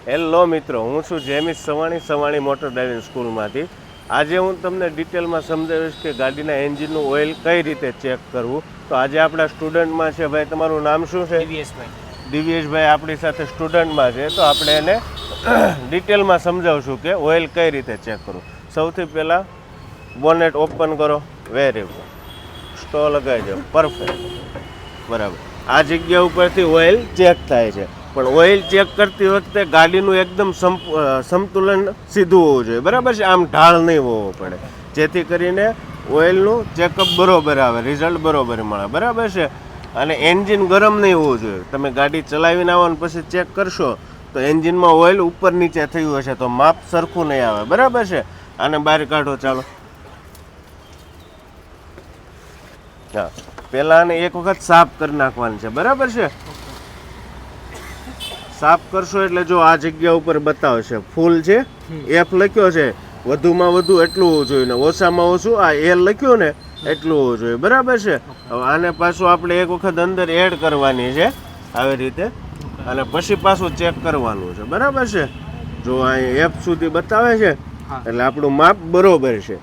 Hello મિત્રો, હું છું જેમિસ સવાણી મોટર ડ્રાઇવિંગ સ્કૂલમાંથી. આજે હું તમને ડિટેલમાં સમજાવીશ કે ગાડીના એન્જિનનું ઓઇલ કઈ રીતે ચેક કરવું. તો આજે આપણા સ્ટુડન્ટમાં છે. ભાઈ, તમારું નામ શું છે? દિવ્યેશભાઈ આપણી સાથે સ્ટુડન્ટમાં છે. તો આપણે એને ડિટેલમાં સમજાવશું કે ઓઇલ કઈ રીતે ચેક કરવું. સૌથી પહેલાં બોનેટ ઓપન કરો. Very good. સ્ટો લગાવી દો. પરફેક્ટ. બરાબર. આ જગ્યા ઉપરથી ઓઇલ ચેક થાય છે. પણ ઓઇલ ચેક કરતી વખતે ગાડીનું એકદમ સંતુલન સીધું હોવું જોઈએ. બરાબર છે? આમ ઢાળ નહીં હોવો પડે, જેથી કરીને ઓઇલનું ચેકઅપ બરોબર આવે, રિઝલ્ટ બરોબર મળે. બરાબર છે? અને એન્જિન ગરમ નહીં હોવું જોઈએ. તમે ગાડી ચલાવીને આવો ને પછી ચેક કરશો તો એન્જિનમાં ઓઇલ ઉપર નીચે થયું હશે તો માપ સરખું નહીં આવે. બરાબર છે? આને બહાર કાઢો. ચાલો. હા, પહેલાં આને એક વખત સાફ કરી નાખવાનું છે. બરાબર છે? સાફ કરશો એટલે જો આ જગ્યા ઉપર બતાવશે ફૂલ છે, એફ લખ્યો છે, વધુમાં વધુ એટલું હોવું જોઈએ ને ઓછામાં ઓછું આ એલ લખ્યું ને એટલું હોવું જોઈએ. બરાબર છે? હવે આને પાછું આપણે એક વખત અંદર એડ કરવાની છે આવી રીતે, અને પછી પાછું ચેક કરવાનું છે. બરાબર છે? જો આ એફ સુધી બતાવે છે એટલે આપણું માપ બરોબર છે.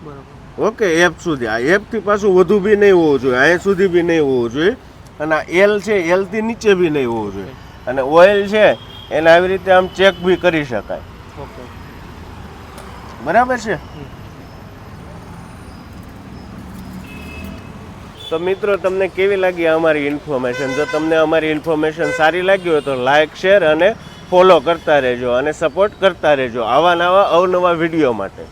ઓકે, એફ સુધી. આ એફથી પાછું વધુ બી નહીં હોવું જોઈએ, અહીંયા સુધી બી નહીં હોવું જોઈએ, અને આ એલ છે એલથી નીચે બી નહીં હોવું જોઈએ. અને ઓઇલ છે એને આવી રીતે આમ ચેક બી કરી શકાય. બરાબર છે? તો મિત્રો, તમને કેવી લાગી અમારી ઇન્ફોર્મેશન? જો તમને અમારી ઇન્ફોર્મેશન સારી લાગી હોય તો લાઇક, શેર અને ફોલો કરતા રહેજો અને સપોર્ટ કરતા રહેજો આવા નવા અવનવા વિડીયો માટે.